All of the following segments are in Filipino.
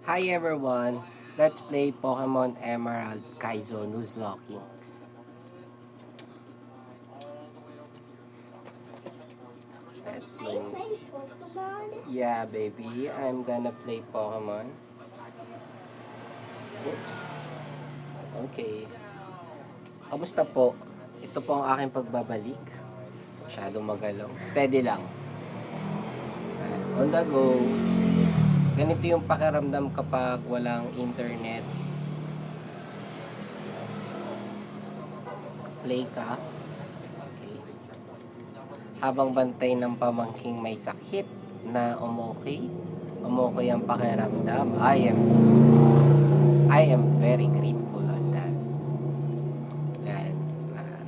Hi everyone, let's play Pokemon Emerald Kaizo Nuzlocke. Let's play. Yeah, baby, I'm gonna play Pokemon. Oops. Okay. Kamusta po? Ito po ang aking pagbabalik. Masyadong magalaw. Steady lang. On the go. Ganito yung pakiramdam kapag walang internet. Play ka. Okay. Habang bantay ng pamangking may sakit na umokay. Umokay ang pakiramdam. I am very grateful on that. Yan.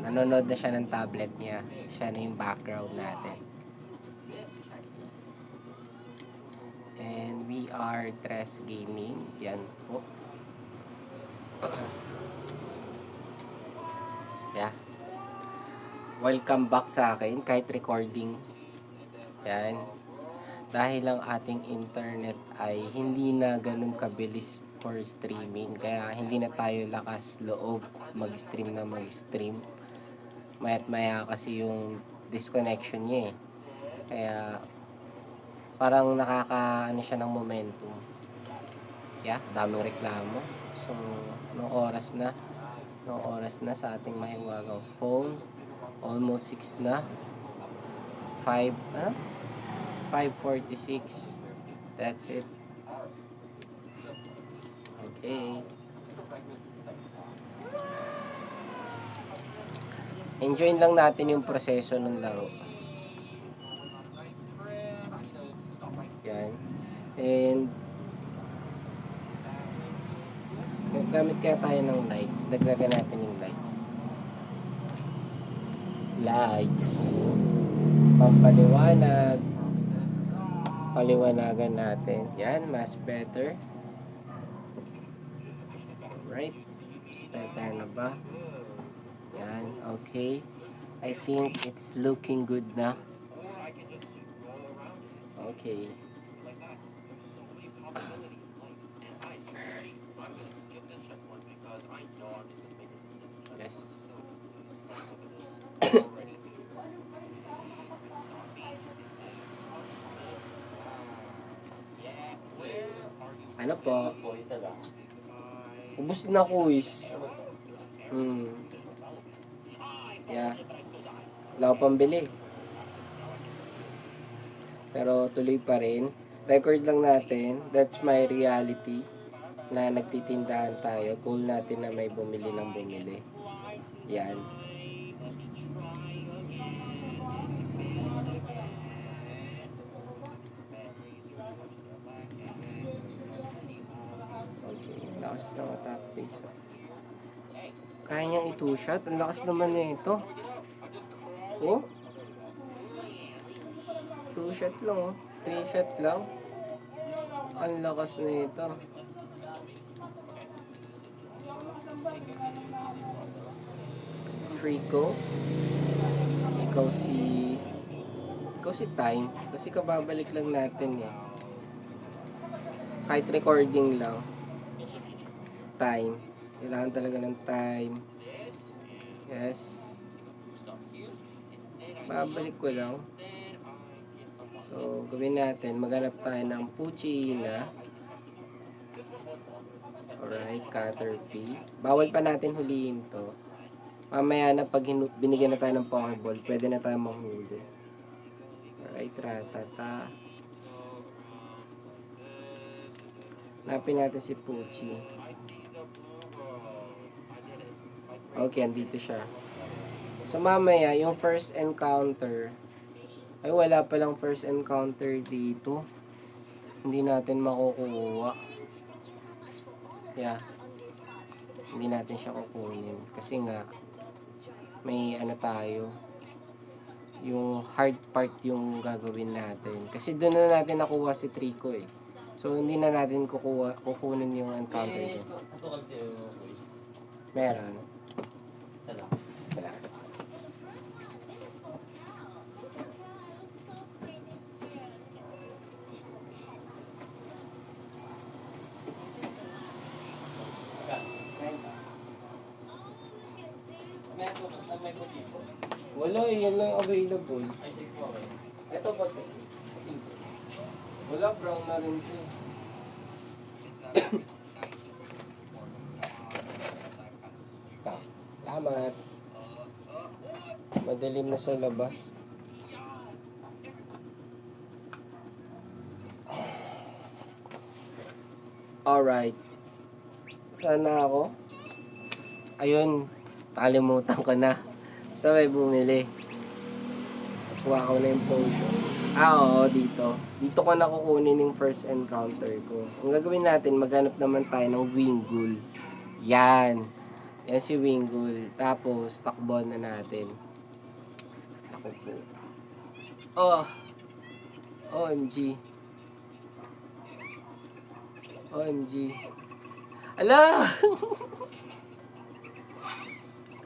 Nanonood na siya ng tablet niya. Siya na yung background natin. And we are Tres Gaming. Yan po. Yeah. Welcome back sa akin kahit recording. Yan. Dahil ang ating internet ay hindi na ganun kabilis for streaming. Kaya hindi na tayo lakas loob mag-stream na mag-stream. Maya't maya kasi yung disconnection niya eh. Kaya parang nakaka ano siya ng momentum. Yeah, daming reklamo. So, anong oras na? Anong oras na sa ating mahiwagang phone? Almost 6 na. 5:46. That's it. Okay. Enjoy lang natin yung proseso ng laro. Yan. And gamit kaya tayo ng lights. Dagdagan natin yung lights. Lights. Pampaliwanag. Paliwanagan natin. Yan, mas better. Right? Mas better na ba? Yan, okay. I think it's looking good na. Okay. Yes. Ano po? Ubus na quiz. Yeah. Wala ko pambili. Pero tuloy pa rin. Record lang natin. That's my reality. Na nagtitindahan tayo. Goal natin na may bumili ng bumili. Yan. Okay. Lakas ng attack base. Kaya niyang i-2-shot. Ang lakas naman na ito. Oh. 2-shot lang oh. 3-shot lang. Ang lakas na ito. Trico. Ikaw si Time. Kasi kababalik lang natin eh. Kahit recording lang. Time. Kailangan talaga ng time. Yes. Babalik ko lang. So, gawin natin. Maghanap tayo ng Poochyena. Alright, Caterpie. Bawal pa natin huliin to. Mamaya na pag binigyan na tayo ng Pokeball, pwede na tayo manghuli. Alright, Ratata. Napin natin si Poochie. Okay, andito siya. So mamaya, yung first encounter, ay wala palang first encounter dito. Hindi natin makukuha. Yeah. Hindi natin siya kukunin. Kasi nga, may ano tayo, yung hard part yung gagawin natin. Kasi doon na natin nakuha si Trico eh. So, hindi na natin kukunin yung encounter doon. Meron. Wala eh, yan lang available. Ito ba? Wala, brown na rin ito. Salamat. Madilim na sa labas. Alright. Saan na ako? Ayun, nakalimutan ko na. Sa may bumili. Kuha ko na yung potion. Oo, dito. Dito ko na kukunin yung first encounter ko. Ang gagawin natin, maghanap naman tayo ng Wingull. Yan. Yan si Wingull. Tapos, takbuhan na natin. Ako po. Oh! OMG. OMG. Ala!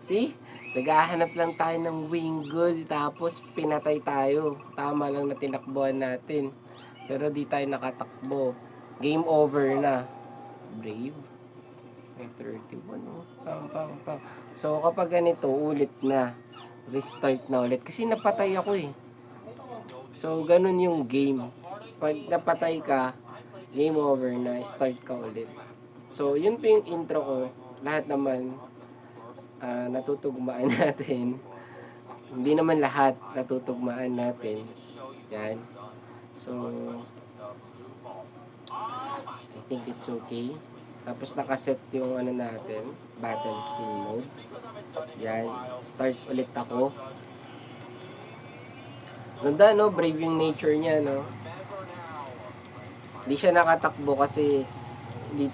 See? Naghahanap lang tayo ng Wingull. Tapos, pinatay tayo. Tama lang na tinakbuhan natin. Pero di tayo nakatakbo. Game over na. Brave. May 31. Oh. Pang. So, kapag ganito, ulit na. Restart na ulit. Kasi napatay ako eh. So, ganun yung game. Pag napatay ka, game over na. Start ka ulit. So, yun po yung intro ko. Lahat naman, natutugmaan natin. Hindi naman lahat natutugmaan natin. Yan. So, I think it's okay. Tapos nakaset yung ano natin, battle scene mode. Yan. Start ulit ako. Ganda, no? Brave yung nature niya, no? Hindi siya nakatakbo kasi hindi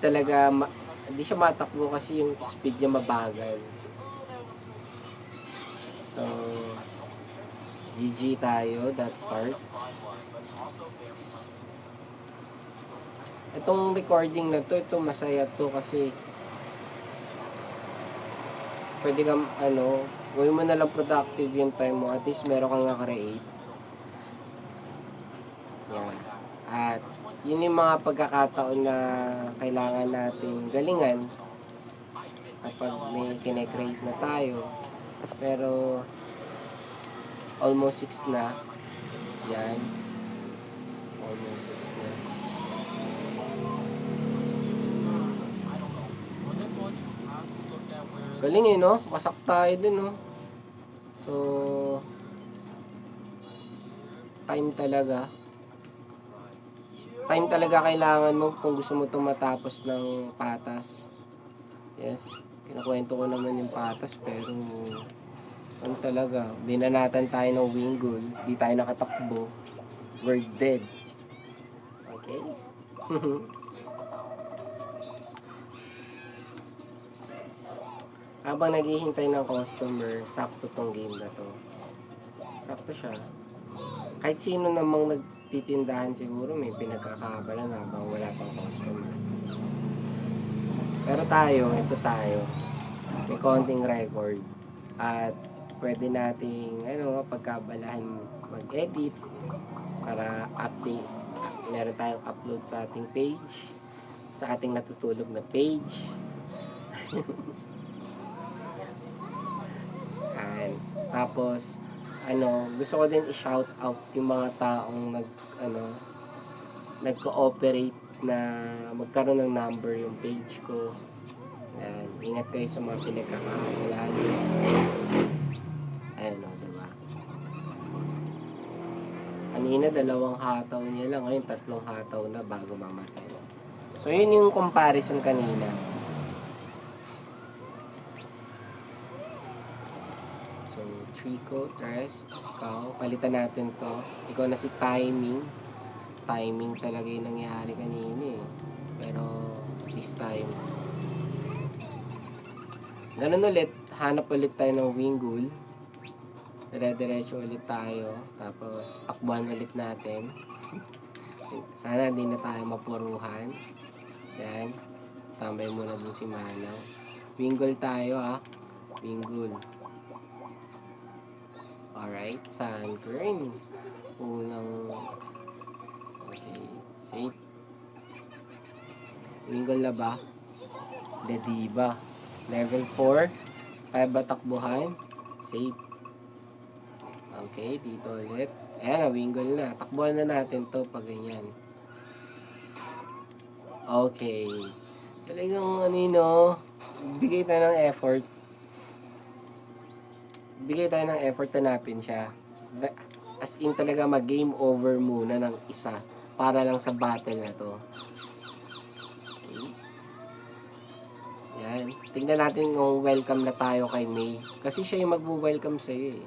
siya matakbo kasi yung speed niya mabagal. So, GG tayo, that part. Itong recording na to, ito masaya to kasi pwede kang, gawin mo na lang productive yung time mo. At least meron kang na-create. Yan. At yun yung mga pagkakataon na kailangan natin galingan kapag may kinecreate na tayo. Pero almost 6 na. Yan. Almost 6 na. Galing eh, no? Wasak tayo din, no? So, time talaga kailangan mo kung gusto mo itong matapos ng patas. Yes, kinakwento ko naman yung patas pero ano talaga, binanatan tayo ng Wingull, di tayo nakatakbo, we're dead. Okay? Habang naghihintay ng customer, sakto tong game na to. Sakto siya. Kahit sino namang nagtitindahan siguro may pinagkakabalan habang wala pang customer. Pero ito tayo. May konting record. At pwede nating, pagkabalahan mag-edit para update. Meron tayong upload sa ating page. Sa ating natutulog na page. And, tapos, gusto ko din i-shout out yung mga taong nag-cooperate na magkaroon ng number yung page ko. Ayan, ingat kayo sa mga pinagkakaabalahan. Ayan, diba? Kanina 2 hataw niya lang, ngayon 3 hataw na bago mamatay. So, yun yung comparison kanina. So, Trico, Tres, ikaw, palitan natin to. Ikaw na si Timing. Timing talaga yung nangyari kanina eh. Pero, this time, ganun ulit, hanap ulit tayo ng Wingull. Dire-diretso ulit tayo. Tapos, takbuhan ulit natin. Sana di na tayo mapuruhan. Yan. Tambay muna dun si Manaw. Wingull tayo ha. Wingull. Alright, Sunkern. Okay, safe. Wingull na ba? The Diva. Level 4. Kaya ba takbuhan? Save. Okay, dito ulit. Ayan, wingle na. Takbuhan na natin to pag ganyan. Okay. Talagang bigay tayo ng effort. Bigay tayo ng effort, hanapin siya. As in talaga mag-game over muna ng isa para lang sa battle na to. Okay. Yan. Tingnan natin kung welcome na tayo kay May. Kasi siya yung mag-welcome sa'yo eh.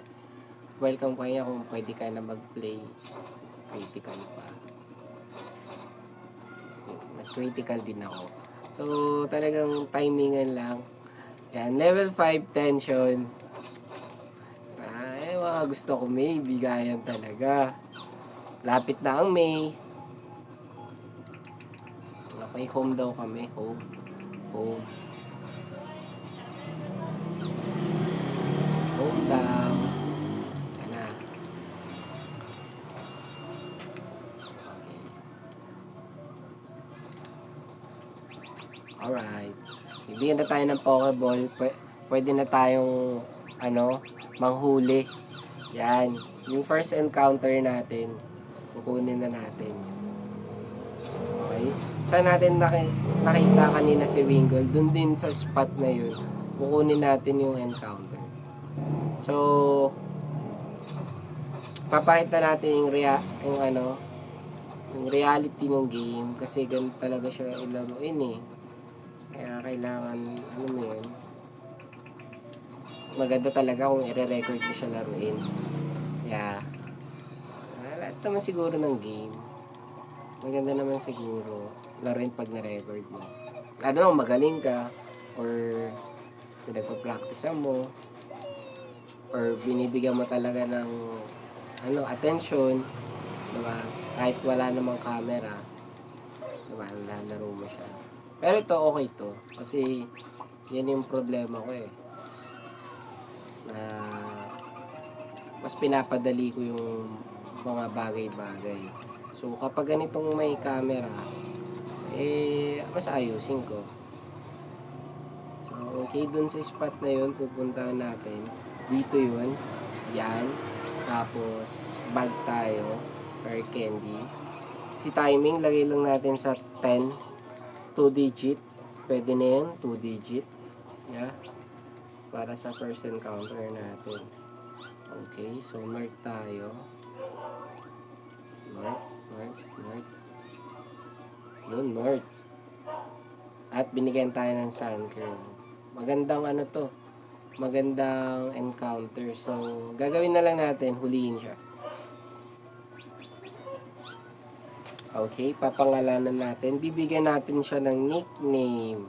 Welcome kaya kung pwede ka na mag-play. Critical pa. Nag-critical din ako. So, talagang timingan lang. Yan. Level 5 tension. Mga gusto ko May. Bigayan talaga. Lapit na ang May. Okay, home daw kami. Home. Home. Home daw. Yan na. Okay. Alright. Bigyan na tayo ng Pokeball. Pwede na tayong manghuli. Yan. Yung first encounter natin, kukunin na natin. Okay. Saan natin nakita kanina si Wingull? Doon din sa spot na yun. Kukunin natin yung encounter. So, papakita natin yung reality ng game. Kasi ganun talaga siya ilaruin eh. Kaya kailangan, maganda talaga kung i-record mo siya laruin. Yeah. Lahat naman siguro ng game. Maganda naman siguro laruin pag na-record mo. Magaling ka or pinagpa-practice mo or binibigyan mo talaga ng attention, diba? Kahit wala namang camera, diba? Lalaro mo siya. Pero ito okay to kasi yan yung problema ko eh. Na mas pinapadali ko yung mga bagay-bagay. So, kapag ganitong may camera, mas ayusin ko. So, okay, dun sa spot na yun, pupuntahan natin. Dito yun. Yan. Tapos, bag tayo. Or candy. Si timing, lagay lang natin sa 10. 2 digit. Pwede na yun, 2 digit. Yeah. Para sa first encounter natin. Okay, so mark tayo. Mark. Yun, mark. At binigyan tayo ng sun curve. Magandang magandang encounter. So, gagawin na lang natin, huliin siya. Okay, papangalanan natin. Bibigyan natin siya ng nickname.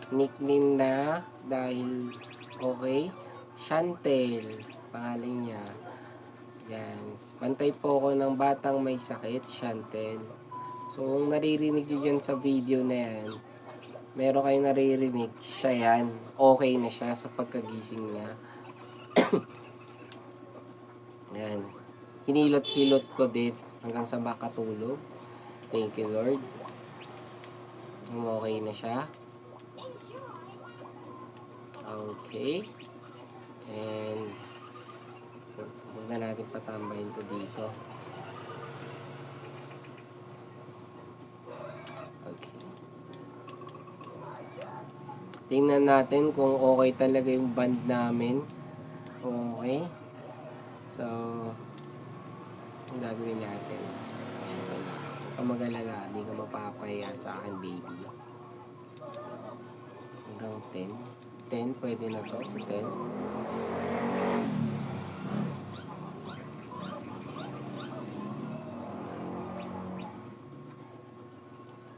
Nickname na dahil okay, Chantel. Pangalan niya. Yan. Bantay po ako ng batang may sakit, Chantel. So, kung naririnig nyo yan sa video na yan, meron kayong naririnig, siya yan. Okay na siya sa pagkagising niya. Yan. Hinilot-hilot ko din hanggang sa makatulog. Thank you, Lord. Okay na siya. Okay. And huwag na natin patambahin to dito. Okay. Tingnan natin kung okay talaga yung band namin. Okay. So, ang gagawin natin. Kung mag-alala, hindi ka mapapahiya sa akin, baby. Hanggang 10. 10, pwede na to sa 10.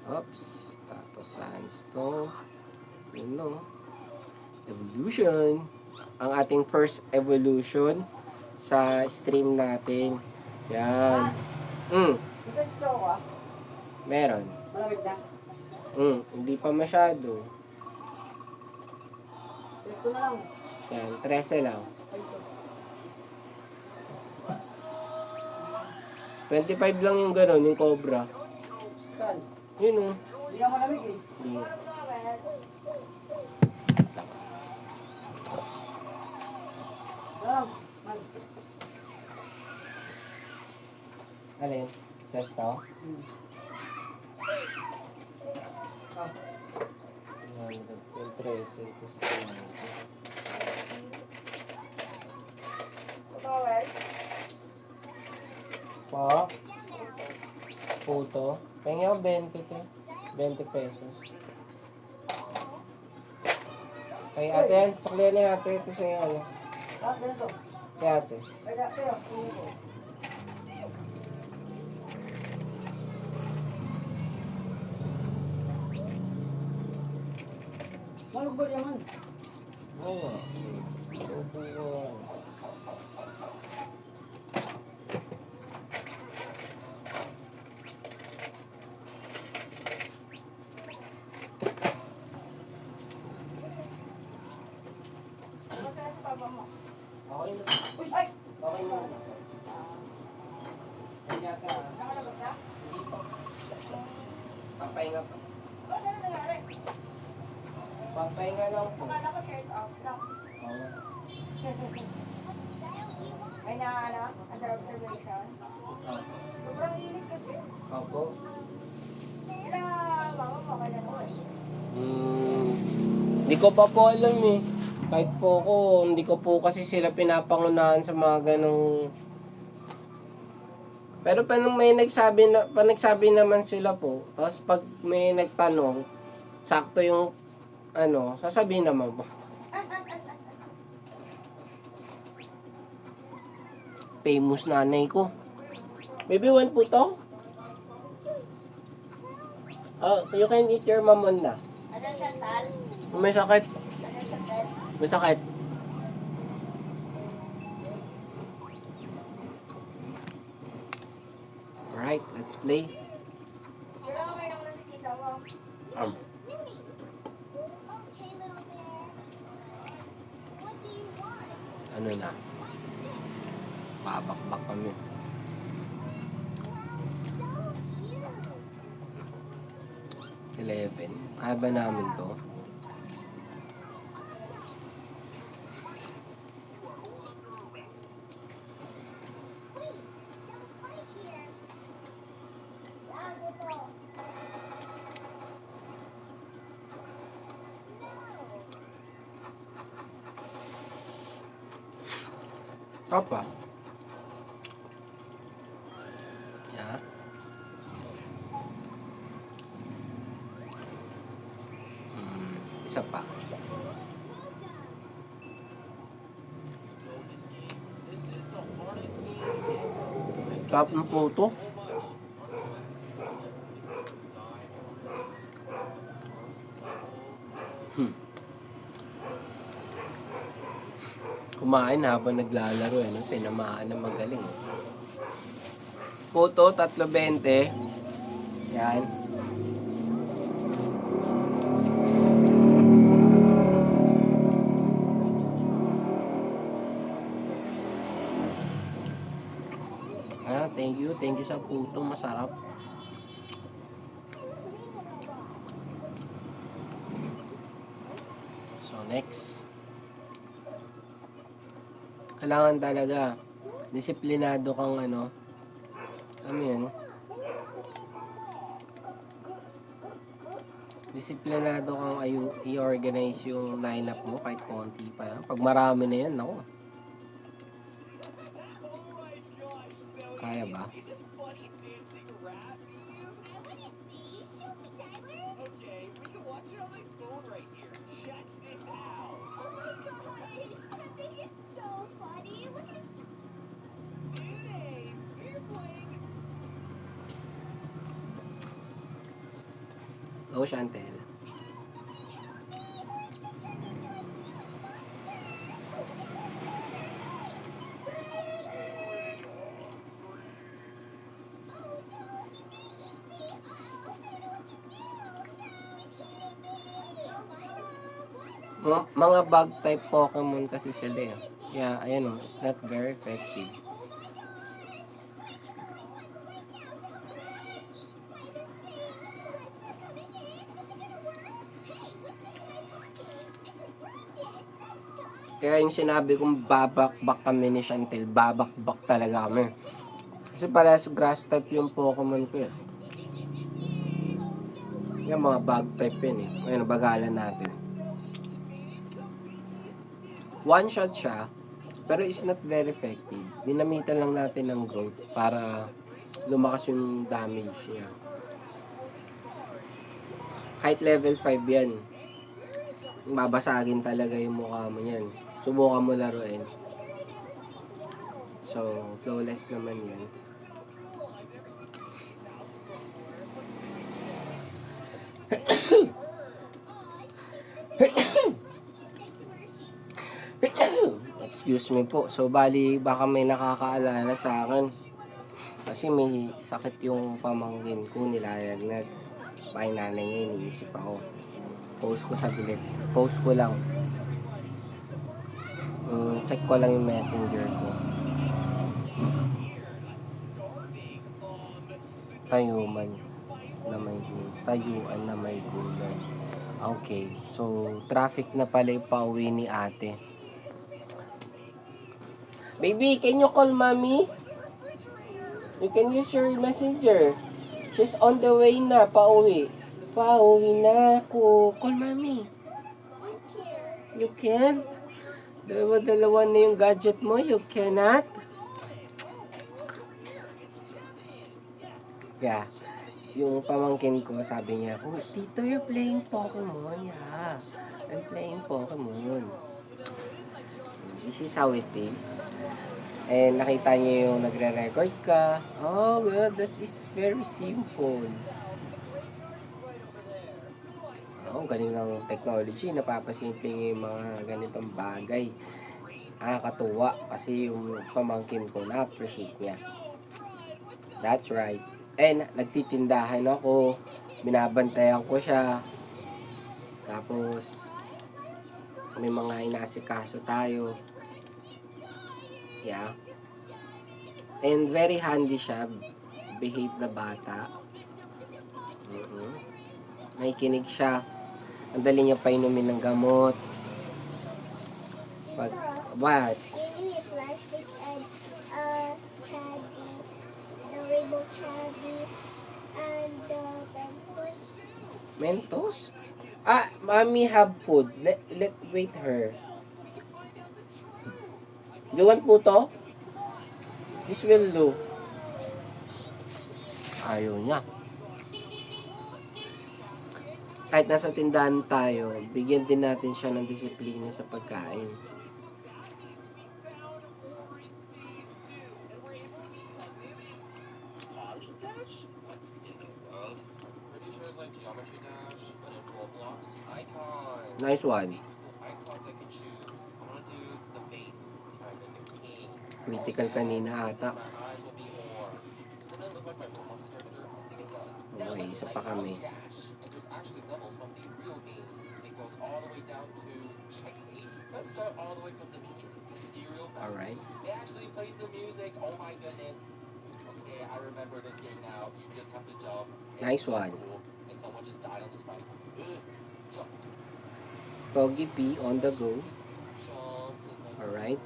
Oops. Tapos sandstone. Yun no. Evolution. Ang ating first evolution sa stream natin. Yan. Meron. Malamig na? Hindi pa masyado. Presto na lang. Yan, 13 lang. 25 lang yung gano'n, yung cobra. Saan? Yun o. Hindi na malamig eh. Hindi. Ah, man. Alin? Sesto? Hmm. Ah, 13, kasi 20. Towel. Pa? Puto? Pahinga ko 20 te. 20 pesos. Kay ate yan. Suklihan ni ate. Ito sa'yo ano. ganito. Kay ate. Kaya, tingin ko. Malugbol yaman. Oo nga. Upo ko. Masaya sa papa mo. Okay na. Uy! Ay! Okay na. Kaya ate ah. Nakalabas ka? Hindi pa. Papahinga pa. Ba't ano nangyari? Papahinga lang po. Akala ko shirt off lang. Oo. May na, ano, under observation. Ah. Sobrang init kasi. Opo. Kaya mama mo, kailan mo eh. Hindi ko pa po alam eh. Kahit po ko, hindi ko po kasi sila pinapangunahan sa mga ganong... Pero pa nung may nagsabi naman sila po, tapos pag may nagtanong, sakto yung ano, sasabihin naman po. Famous nanay ko. Baby, one po to? Oh, you can eat your mamon na. Ano Chantal? May sakit. Ano Chantal? May sakit. Alright, let's play. Kailan ko kayo naman si tita mo? Um, ano na? Babakbak kami. Eleven. Kaya ba namin to? Apa? Ya. Isa pa. Tap ng puto. Kumain habang naglalaro eh, no? Tinamaan na magaling. Puto, 3.20. Yan. Ah, thank you. Thank you sa puto. Masarap. So, next. Kailangan talaga disiplinado kang ano. Alam mo yun? Disiplinado kang i-organize yung lineup mo kahit konti pa lang. Pag marami na yan, ako. Kaya ba? Go, Chantel. Mga bug type Pokemon kasi sila eh. Yeah, ayan o. It's not very effective. Kaya yung sinabi kong babakbak kami ni Chantel, babakbak talaga kami. Kasi parehas grass type yung Pokemon ko eh. Yung mga bug type yun eh. Ayun, bagalan natin. One shot siya, pero it's not very effective. Dinamitan lang natin ng growth para lumakas yung damage niya. Kahit level 5 yan, babasagin talaga yung mukha mo yan. Subukan mo laruin. So, flawless naman yan. Excuse me po. So, bali, baka may nakakaalala sa akin. Kasi may sakit yung pamangkin ko, nilalagnat. Baka yung nanay niya, iniisip ako. Post ko sa bilit. Post ko lang. Check ko lang yung messenger ko. Tayuman na may gulay. Tayuan na may gulay. Okay. So, traffic na pala yung pauwi ni ate. Baby, can you call mommy? You can use your messenger. She's on the way na, pauwi. Pauwi na ako. Call mommy. You can't? Dalawa na yung gadget mo. You cannot? Yeah. Yung pamangkin ko, sabi niya, oh, Tito, you're playing Pokemon. Yeah. I'm playing Pokemon. This is how it is. And nakita niyo yung nagre-record ka. Oh, good. That is very simple. Oh, galing ng technology. Napapasimple niyo yung mga ganitong bagay. Katuwa. Kasi yung pamangkin ko, na-appreciate niya. That's right. And nagtitindahan ako. Binabantayan ko siya. Tapos, may mga inaasikaso tayo. Yeah. And very handy siya. Behave na bata. Nakikinig siya. Ang dali niya painumin ng gamot. What? Giving me plastic and candy, the rainbow candy, and the Mentos. Mentos? Mommy have food. Let's wait her. You want po to? This will do. Ayaw niya. Kahit nasa tindahan tayo, bigyan din natin siya ng disiplina sa pagkain. Nice one. Critical kanina ata. Okay, isa pa kami. Alright. Nice one. Doggy P on the go. Alright.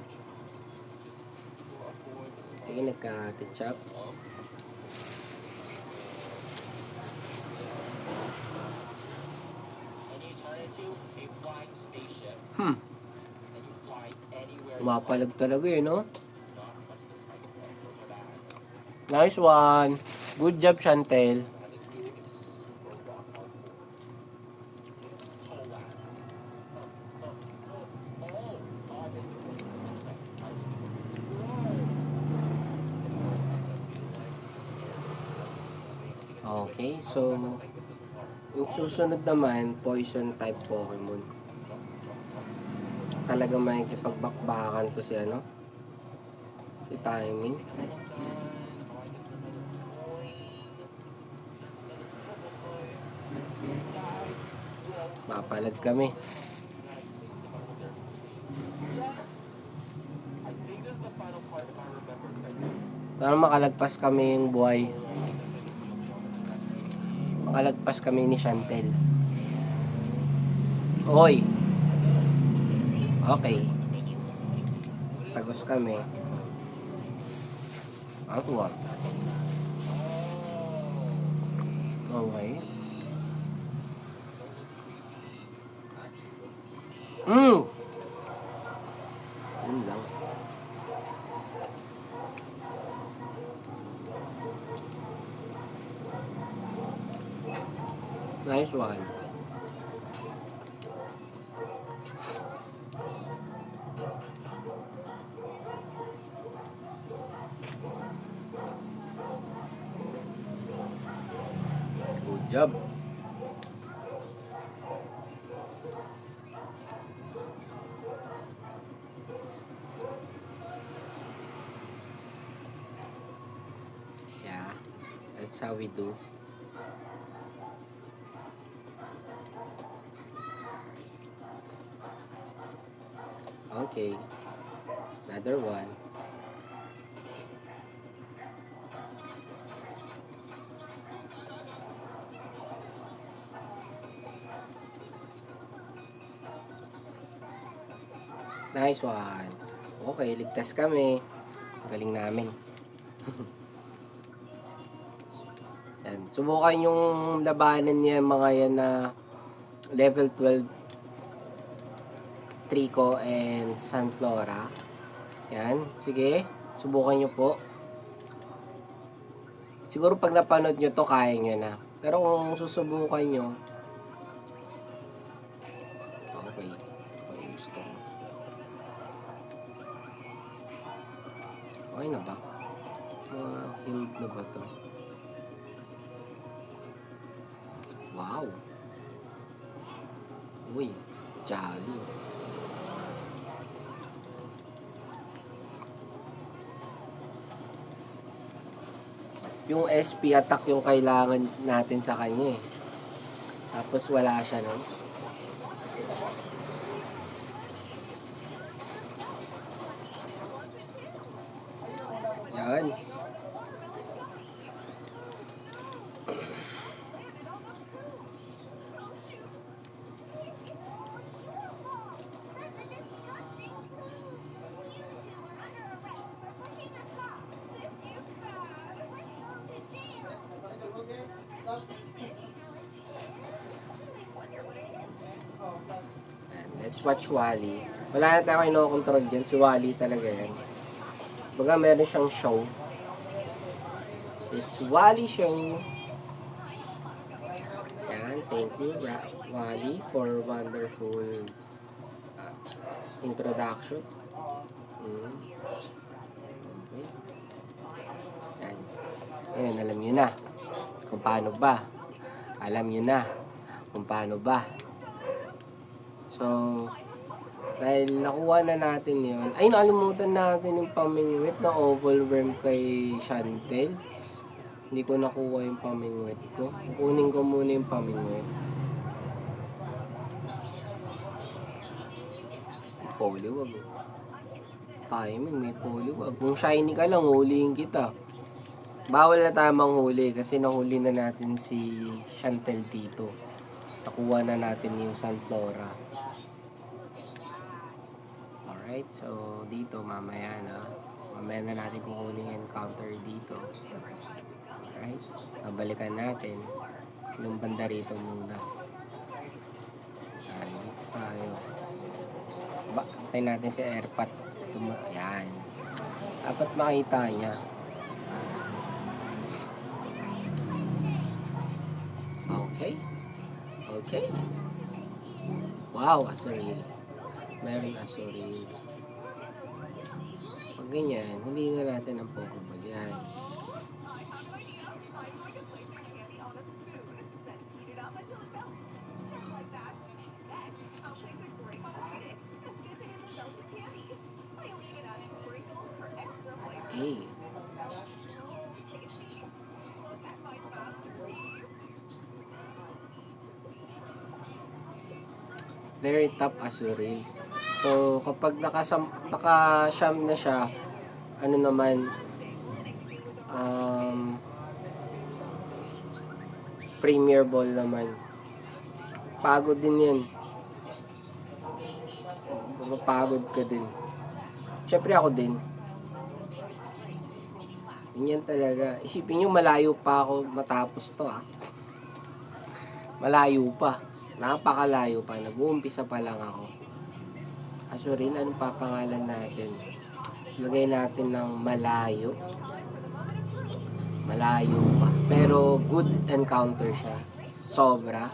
Sige, nagka-titchap. Mapalag talaga eh, no? Nice one. Good job, Chantel. Okay, so yung susunod naman, poison type Pokemon. Talagang makikipagbakbakan to si ano? Si Timing. Mapalag kami. Para makalagpas kami yung buhay. Makalagpas kami ni Chantel. Hoy. Okay. Tagos kami. Ako ah. Okay. Yun lang. Nice one. Good job. Yeah, that's how we do. Okay, another one. Nice one. Okay, ligtas kami. Galing namin. Yan. Subukan yung labanan niya mga yan na level 12 Trico and Sunflora. Yan. Sige. Subukan nyo po. Siguro pag napanood nyo to, kaya nyo na. Pero kung susubukan nyo, okay. Okay, gusto ko. Okay na ba? Hindi na ba to? Wow! Uy, jolly. Yung SP attack yung kailangan natin sa kanya eh. Tapos wala siya nun. Yan. Let's watch Wally. Wala na tayo kinokontrol dyan. Si Wally talaga yan. Baga meron siyang show. It's Wally Show. Yan. Thank you, Wally, for wonderful introduction. Okay. Yan. Ngayon, alam nyo na kung paano ba. Alam nyo na kung paano ba. So, dahil nakuha na natin yun. Ay, nakalimutan natin yung pamingwit na overwhelm kay Chantel. Hindi ko nakuha yung pamingwit ko. Kunin ko muna yung pamingwit. Poliwag. Timing, may poliwag. Kung shiny ka lang, huliin kita. Bawal na tayo manghuli kasi nahuli na natin si Chantel dito. Nakuha na natin yung Sunflora. Alright, so dito mamaya na. Mamaya na natin kukunin yung encounter dito. Alright, babalikan natin yung banda rito muna. Ayan, tayo. Tayo natin si Airpat. Ayan. Dapat makita niya. Okay. Okay. Wow, Azurill. Meron Azurill. Pag ganyan, huli na natin ang Pokeball. Yan. Hey. Very top Azurill. So, kapag naka-sham na siya, ano naman, Premier Ball naman. Pagod din yan. Mapagod ka din. Siyempre ako din. Ganyan talaga. Isipin nyo, malayo pa ako matapos to Malayo pa. Napakalayo pa. Nag-uumpisa pa lang ako. Asurin, anong papangalan natin? Lagay natin ng malayo. Malayo pa. Pero good encounter siya. Sobra.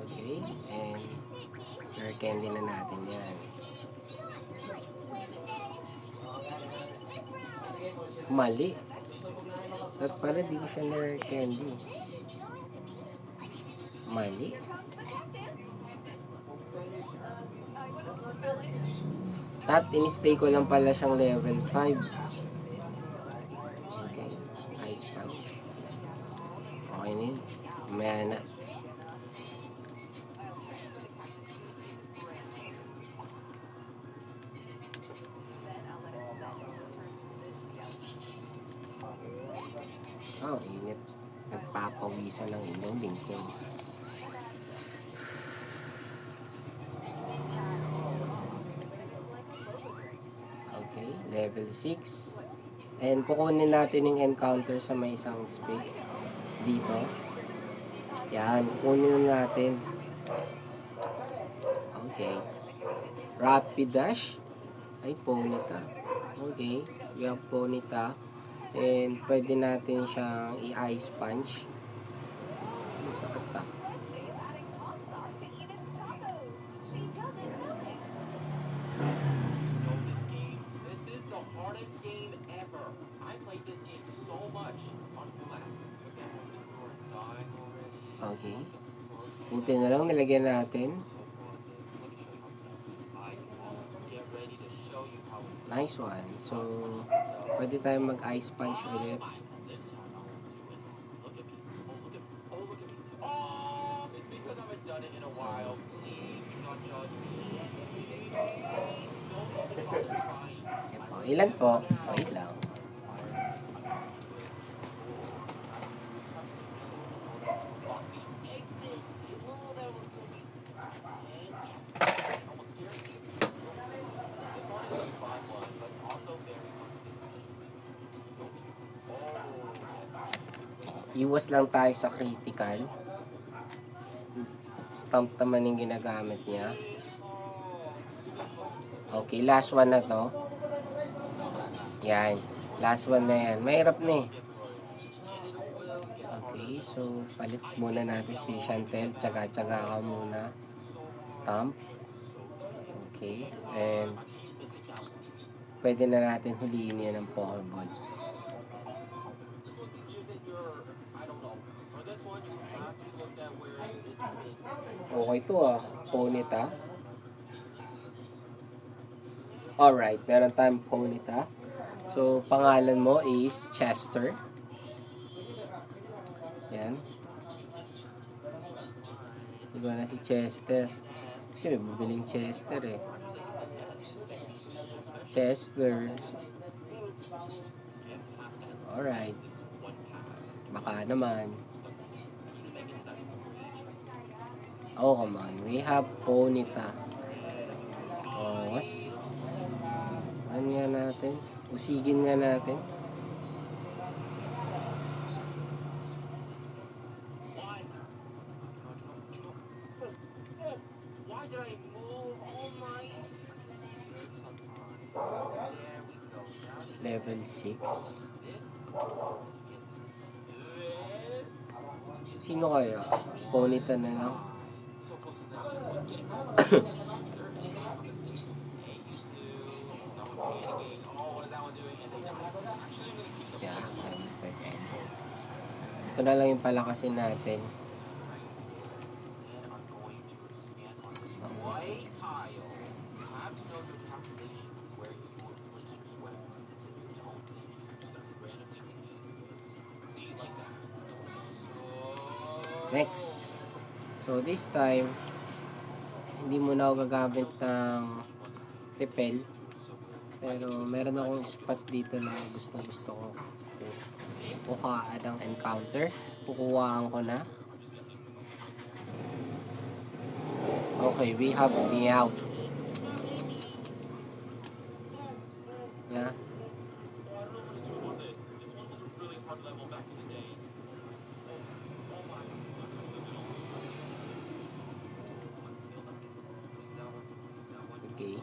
Okay. And rare candy na natin yan. Mali. At pala di ko siya rare candy. Mali. At in-stay ko lang pala siyang level 5. Okay. Ice punch. Okay na yun. Mamaya na. Oh, init. Nagpapawisan ng inyong lingkod. Okay, level 6. And kukunin natin yung encounter sa may isang space. Dito. Yan, kukunin natin. Okay. Rapid dash. Ay, Ponyta. Okay, we have Ponyta. And pwede natin siyang i-ice punch. Masakit ta. This is the hardest game ever. I played this game so much on Kulat. Look at how people are dying already. Okay. Buti na lang nilagyan natin. So gorgeous. Let me show you how it's done. I will get ready to show you how it's done. Nice one. So, pwede tayong mag-ice punch ulit. This is how I'll do it. Look at me. Oh, look at me. Oh, look at me. Oh, it's because I haven't done it in a while. Please do not judge me. Don't even bother trying. Yan po. Ilan po? Wait lang. Iwas lang tayo sa critical. Stomp naman yung ginagamit niya. Okay, last one na to. Yan. Last one na yan. Mahirap na eh. Okay, so palit muna natin si Chantel. Tsaga-tsaga ka muna. Stomp. Okay. And pwede na natin huliin yan ng Pokeball. Okay to Ponyta. Alright, meron tayong Ponyta. So, pangalan mo is Chester. Yan. Ikaw na si Chester. Kasi may bibiling Chester eh. Chester. Alright. Baka naman. Oh, come on. We have Ponyta. Oh, was? Ano nga natin? Usigin nga natin. Why did I move? Oh my! I get scared sometimes. There we go. Now Level 6. Sino kaya? Ponyta na lang. so close to that. Get it. Hey, you two. No one panicking. Oh, what is that one doing? And they die. Actually, I'm gonna keep the Yeah, ito na lang yung palakasin natin. And I'm going to expand on this white tile. You have to know your calculations of where you will place your sweat. If you don't, then you're just gonna randomly make these. See, like that. Next. So, this time, hindi muna ako gagamit ng repel. Pero, meron akong spot dito na gusto ko. Kuhaan ng encounter. Kukuhaan ko na. Okay, we have Meowth. Yeah. Okay.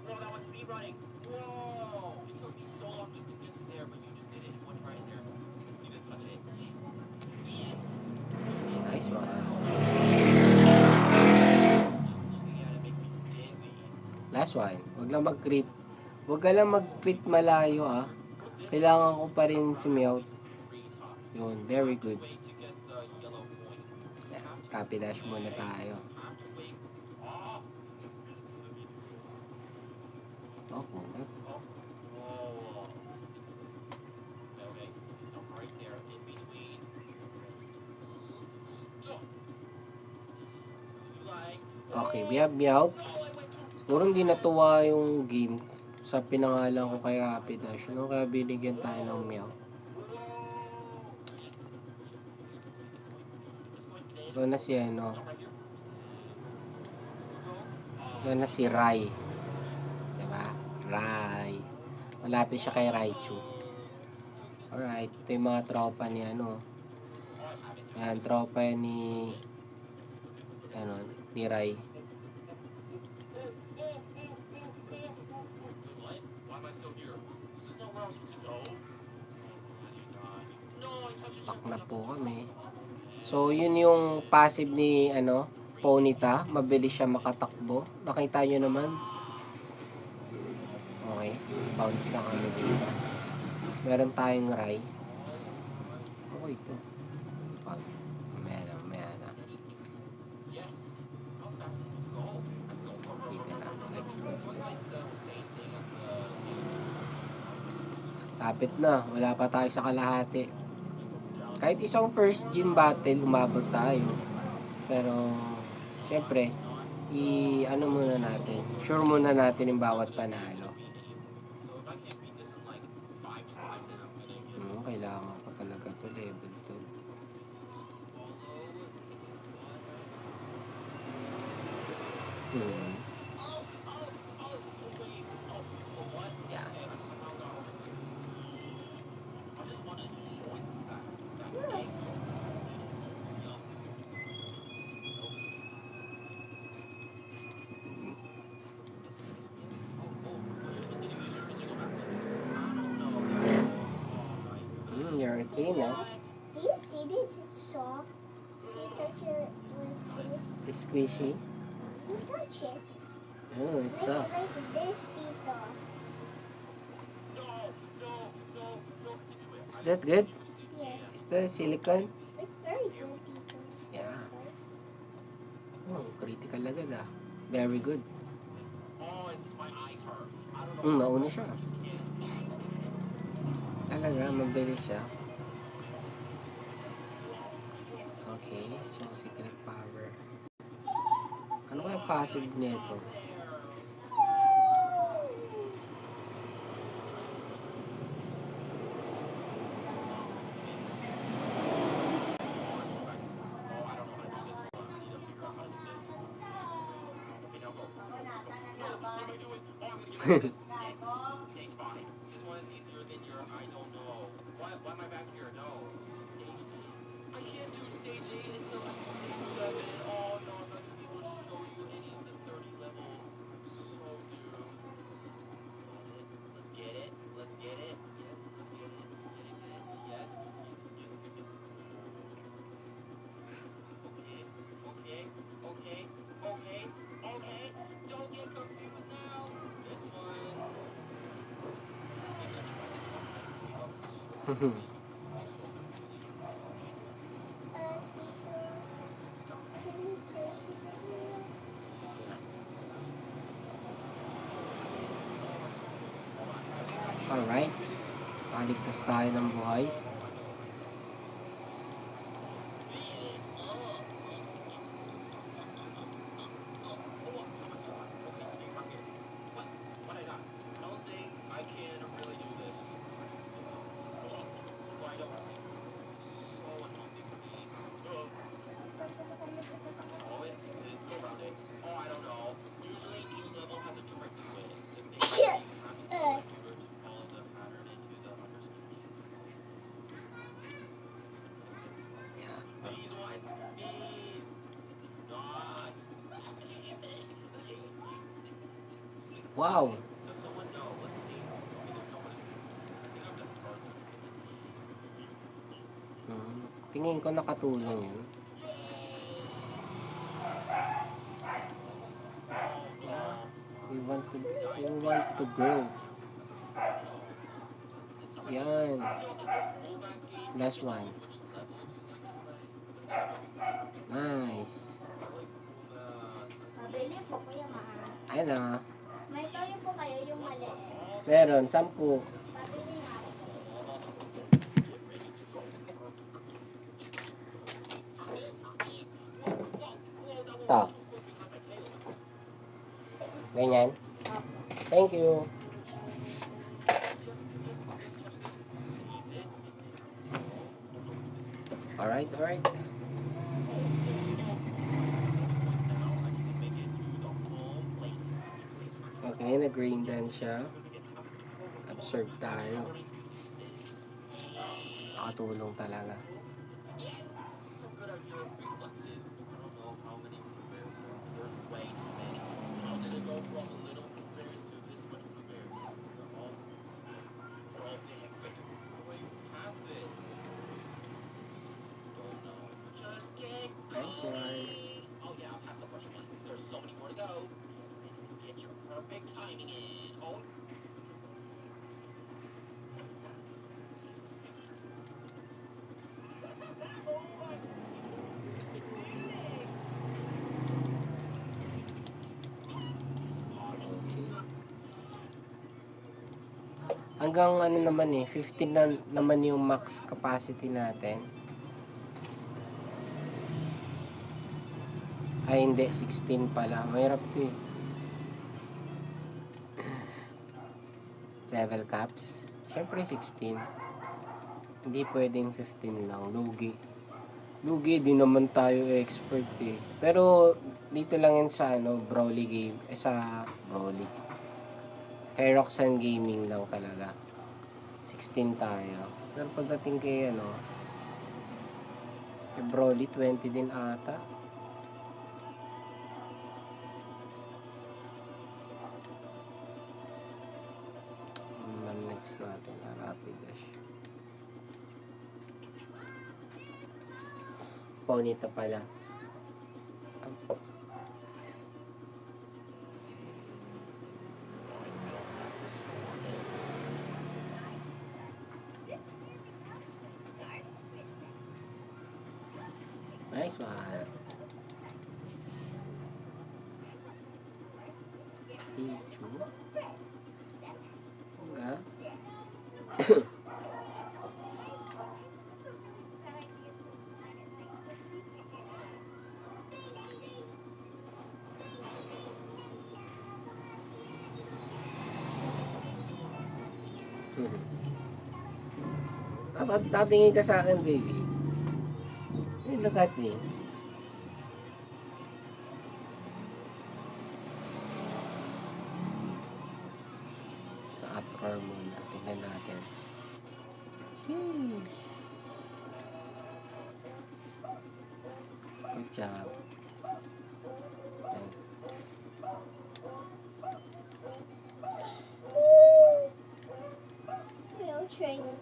Whoa, that one's speed running. Whoa! It took me so long just to get to there, but you just did it in one try there. You just need to touch it. Yes! Nice one. Just looking at it makes me dizzy. Last one. Huwag lang mag-crit. Huwag ka lang mag-crit malayo ah. Kailangan ko pa rin si Meowth. Yun, very good. Wait to get the yellow coins. Yeah, rapid dash muna tayo. Have to wait. Oh! Oh, what? Oh. Whoa. Okay. Stop right there. In between. Stop. You like. Okay, we have Meowth. Oh, I went too Siguro hindi natuwa yung game sa pinangalan ko kay Rapid Dash. No, kaya binigyan tayo ng Meowth. Doon na si ano. Doon na si Rai. Diba? Rai. Malapit siya kay Raichu. Alright. Ito yung mga tropa ni ano. Yan, tropa yan ni ano, ni Rai. What? Why am I still here? This is not where I was supposed to go. No, I touched Back na po kami. So, yun yung passive ni ano, Ponyta. Mabilis siya makatakbo. Nakita nyo naman. Okay. Bounce na kami dito. Meron tayong Rai. Okay ito. Pag. Maya na. Yes. How fast can you go? Dito na. Next. Lapit na. Wala pa tayo sa kalahati. Kahit isang first gym battle, umabot tayo. Pero, syempre, ano muna natin. Sure muna natin yung bawat panalo. Kailangan ko talaga to level 2. Yeah. You're okay now. Do you see this? It's soft. Can you touch it with this? It's squishy. You touch it. Oh, it's soft. Like this, Tito. Is that good? Yes. Is that silicone? It's very good, Tito. Yeah. Oh, critical agad ah. Very good. Oh, it's my eyes hurt. I don't know. Nauna siya. Talaga, mabilis siya. Okay, so secret power. Ano kaya passive nito? Stage 5. This one is easier than your I don't know. Why am I back here? No. Stage 8. I can't do stage 8 until I do stage 7. Oh no, I'm not gonna be able to show you any of the 30 level. So doomed. Let's get it. Let's get it. Yes, let's get it. Get it. Yes. Yes. Okay. Don't get confused now. This one. Maybe I'll try this one. Alright. Paligtas tayo ng buhay. Wow! Does someone know? Let's see. Okay, there's nobody. I think I'm the furthest. Tingin ko nakatulong yun. We want to grow. Yan. Last one. Nice. Mabili po kuya ma. Ayun na. May toyo po kayo yung maliit. Meron, 10. Pabili nga ako. Ito. Ganyan. Thank you. Alright, alright. Okay, nag-green dance siya. Absurd tayo. Nakatulong talaga. Nice one. Oh yeah, I'll pass the first one. There's so many more to go. Get your perfect timing in. Oh. Hanggang ano naman 15 na naman yung max capacity natin. Ay hindi, 16 pala. Mahirap to eh. Level caps. Siyempre 16. Hindi pwedeng 15 lang. Lugi. Lugi, di naman tayo expert eh. Pero dito lang yan sa Brawly game. Sa Brawly. Kay Roxanne Gaming lang talaga. 16 tayo. Pero pagdating kay kay Brawly 20 din ata. Next natin, rapid dash. Ponyta pala. Nice one. Pichu. Enggak. Tatingin ka sa akin, baby. Hey, look at me. Sa upper muna. Tingnan natin. Good job. No trains.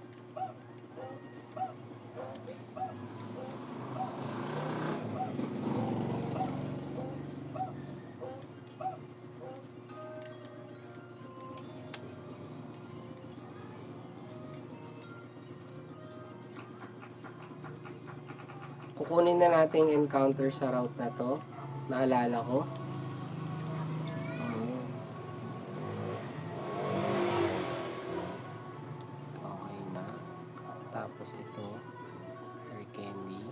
Kukunin na natin yung encounter sa route na to. Naalala ko. Okay na. Tapos ito. Air candy.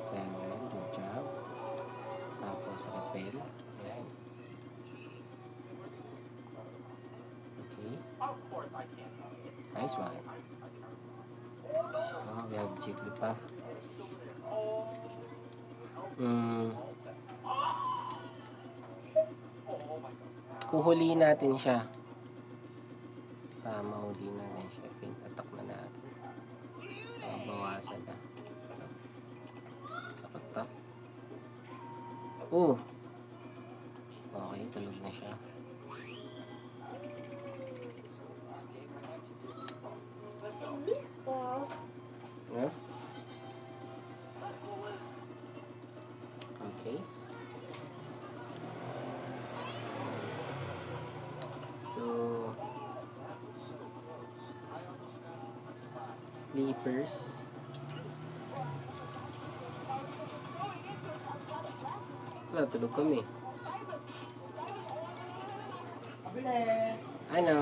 7. Good job. Tapos repel. Ayan. Okay. Of course I can. Nice one. Oh, we have Jigglypuff. Kuhuli natin siya. Mahuli natin siya. Pink-attack na natin. Bawasan na. Sakot pa. Okay, tulog na siya. Meatball. Huh? Okay. So, sleepers. Wala, tulog kami. Kabili. Ano?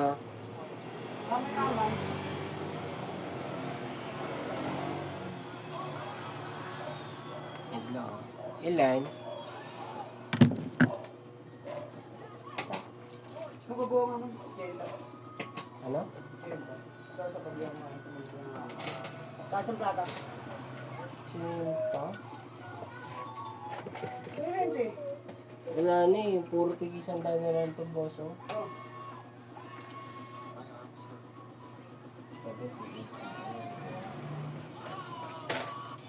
Kami naman. Idlo. Ilan? Magubuo nga naman. Kaya. Ano? Start up again. Taas ang plata. Sinta? Hindi. Wala na eh. Puro tigisan tayo na lang ito, boss. Oh. Oh.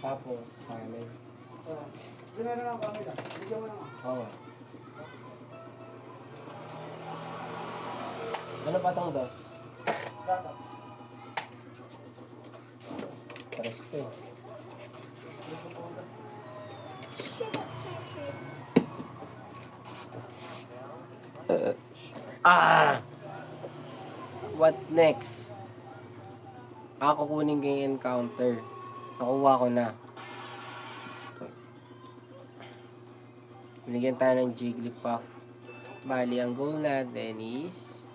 Tapos, kanin. Bigyan na lang kami lang. Bigyan mo naman. Oo. Ano pa tong dos? Plata. Tres to eh. What next? Ako kunin ko yung encounter. Nakuha ko na. Binigyan tayo ng Jigglypuff. Bali, ang goal natin is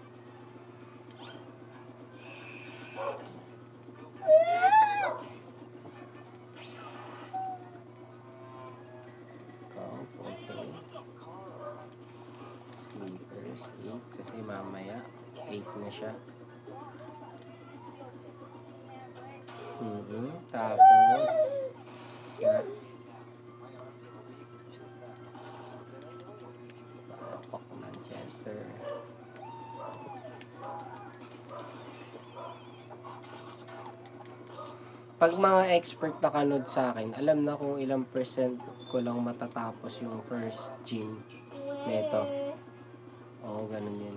Sleepers 8 kasi mamaya 8 na siya. Tapos yeah. Pak Manchester. Pag mga expert na kanood sa akin, alam na kung ilang percent ko lang matatapos yung first gym neto. Oo, ganun yun.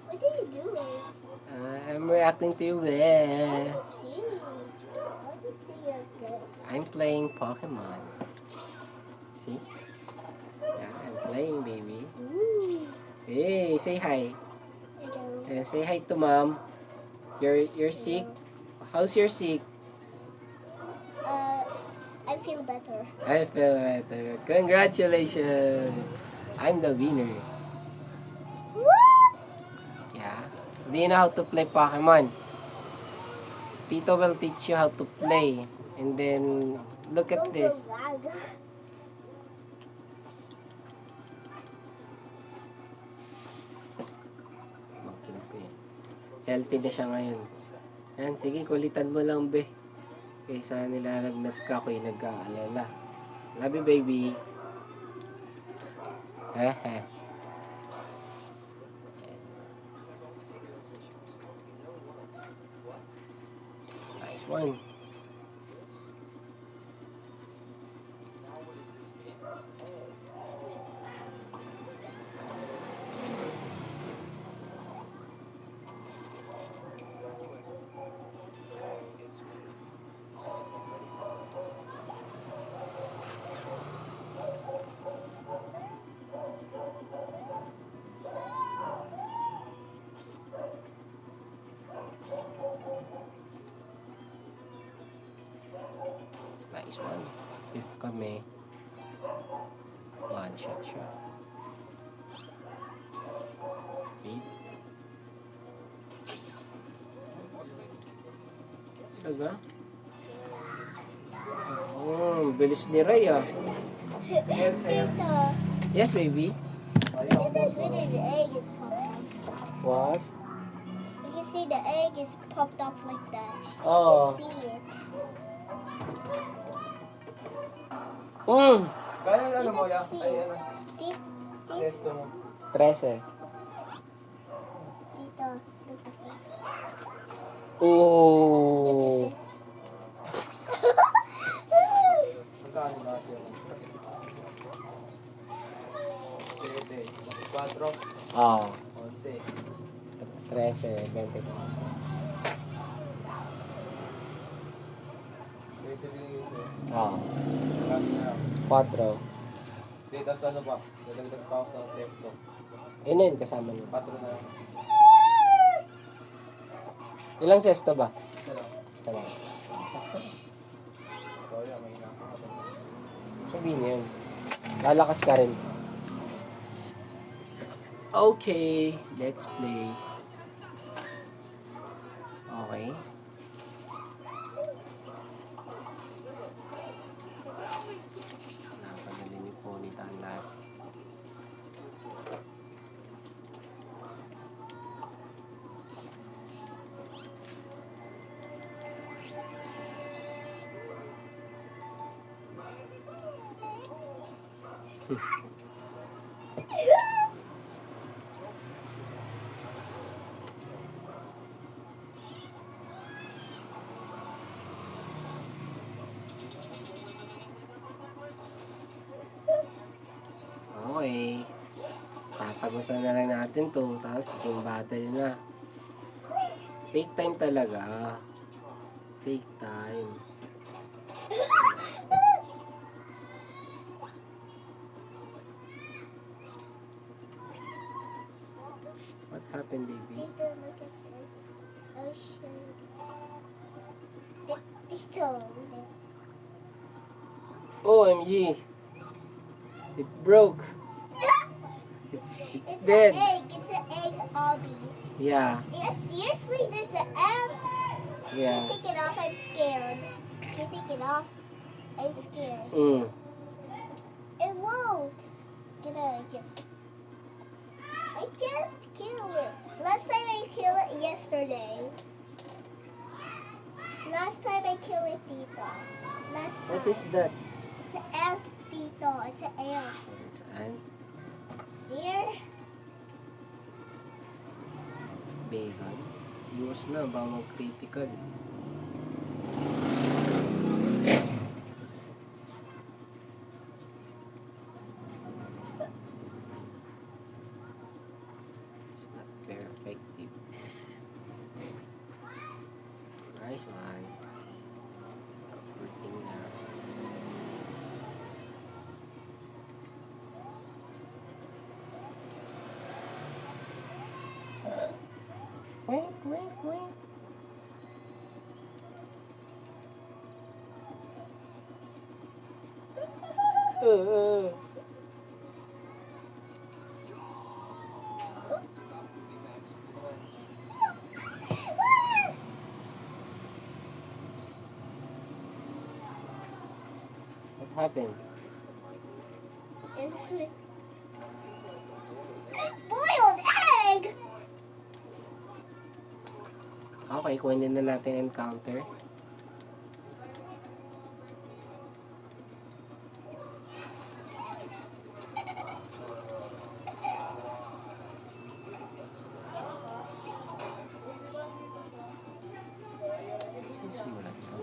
What are you doing? I'm reacting to you. See. What do you see again? I'm playing Pokemon. See? Yeah, I'm playing, baby. Ooh. Hey, say hi. I don't. Say hi to mom. You're sick? How's your sick? I feel better. I feel better. Congratulations! I'm the winner. What? Yeah. Do you know how to play Pokemon? Tito will teach you how to play. And then, look at this. Makinig ko yan. Healthy na siya ngayon. Yan, sige, kulitan mo lang, be. Kaysa nilalagnat ka, ako'y nag-aalala. Love you, baby. Hehe. Nice one. Nice one. If kami, one shot siya. Speed. Saga? Oh, bilis ni Ray ah. Tita, Yes, baby. Tita's really the egg is popped up. What? You can see the egg is popped up like that. Oh. You can see it. Kaya ano You mo can ya? see Ay it. ano? Tita, Testo mo. 13. Tita, look at that. Oh. Magkano ba siya? 7. 4, Oo. 11. 13, 20. 20 binigay ko sa'yo. Oo. Marami na lang. 4. Hindi, tapos ano pa? Dadagdag pa ako sa sexto. Yun na yun, kasama niyo. 4 na lang. Ilang sesto ba? Isa lang. Isa lang. Sorry, may hinasa ka pa. Sabihin niyo yun. Lalakas ka rin. Okay, let's play. Okay. Napadali niyo po ni ang lahat. Okay. Tatagusan na lang natin to. Tapos yung battle na. Take time talaga. Take time. What happened, baby? Tito, look at this. I'll show you. Tito, OMG. It broke. It's dead. an egg. It's an egg, Abby. Yeah. Yeah, seriously, there's an ant. Yeah. Take it off, I'm scared. You take it off, I'm scared. Mm. It won't. Gonna just. I can't kill it. Last time I killed it yesterday. Last time I killed it, Tito. Last time. What is that? It's an ant, Tito. It's an ant. It's an See? bacon. Iwas na, bawang critical. It's not very effective. Nice one. Everything na. Wink, wink, wink. Uh. What happened? Boiled egg! Okay, kunin na natin encounter. Simulan ko.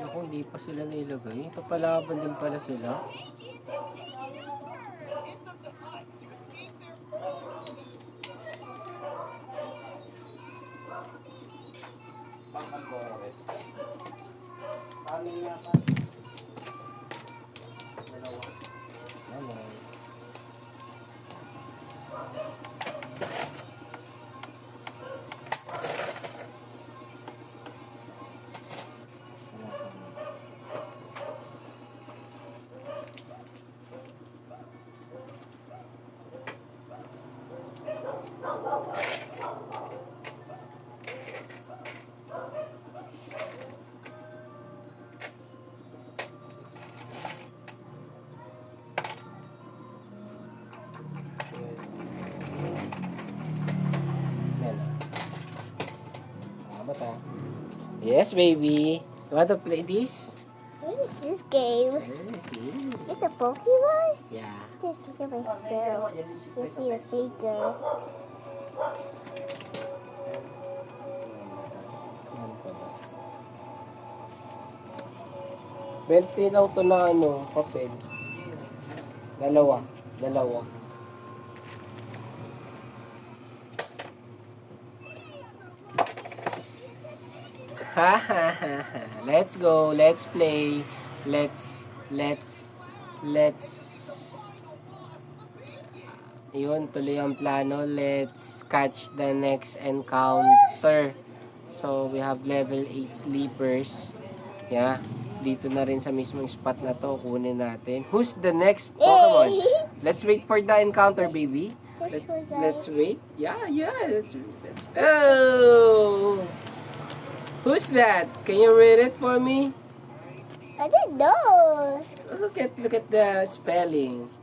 Naku, hindi pa sila nailagay. Papalaban din pala sila. Amin na pa. Dalawa. Ano? Yan. Mga bata. Yes, baby. You want to play this? Why is this game? Yes, yes. It's a Pokemon? Yeah. Just look at myself. You see the figure. Ano pa ba? 20 lang to na ano, papel. Dalawa. Ha ha ha ha. Let's go. Let's play. Let's yun, tuloy ang plano. Let's catch the next encounter. So, we have level 8 sleepers. Yeah. Dito na rin sa mismong spot na to. Kunin natin. Who's the next Pokemon? Let's wait for the encounter, baby. Let's wait. Yeah. Let's oh! Who's that? Can you read it for me? I didn't know. Look at the spelling.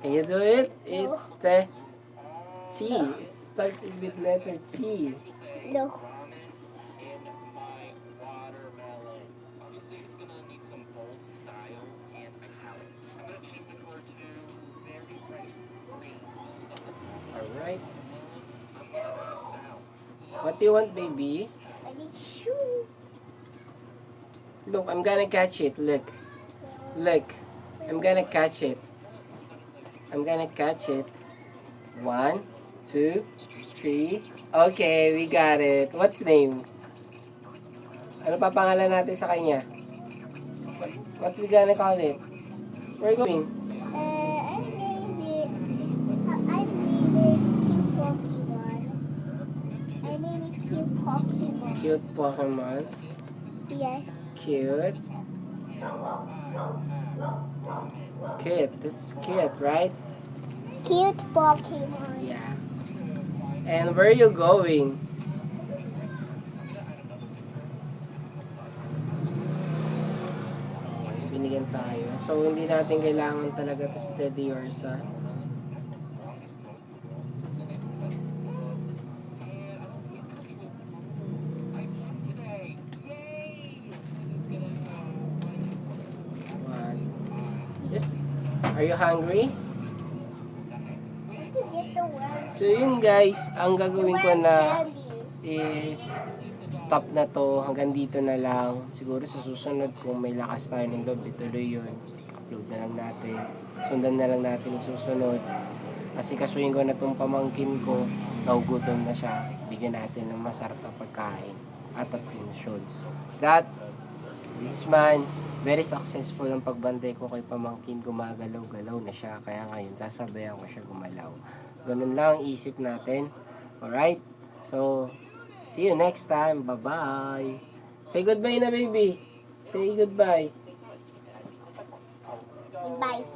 Can you do it? It's the T. It starts with letter T. No. in my watermelon. Obviously, it's gonna need some bold style and italics. I'm gonna change the color to very bright green. Alright. I'm gonna add sound. What do you want, baby? I need shoe. Look, I'm gonna catch it. Look. I'm gonna catch it. 1, 2, 3. Okay, we got it. What's name? Ano pa pangalan natin sa kanya? What we gonna call it? Where you going? I named it cute Pokemon. I named it cute Pokemon. Cute Pokemon. Yes. Cute. Cute. That's cute, right? Cute Pokemon. Yeah. And where are you going? Binigyan tayo. So, hindi natin kailangan talaga to si Teddy Orsa. What? Yes. Are you hungry? We need to get the worm. So, yun guys. Ang gagawin ko The worm na candy. is stop na to, hanggang dito na lang. Siguro sa susunod kung may lakas tayo ng loob, ituloy yun. Upload na lang natin. Sundan na lang natin yung susunod. Kasi kasuhin ko na itong pamangkin ko, nagugutom na siya. Bigyan natin ng masarap na pagkain at atensyon. This man, very successful ang pagbantay ko kay pamangkin, gumagalaw-galaw na siya. Kaya ngayon, sasabayan ko siya gumalaw. Ganun lang ang isip natin. Alright? So, see you next time. Bye-bye. Say goodbye na, baby. Say goodbye. Bye.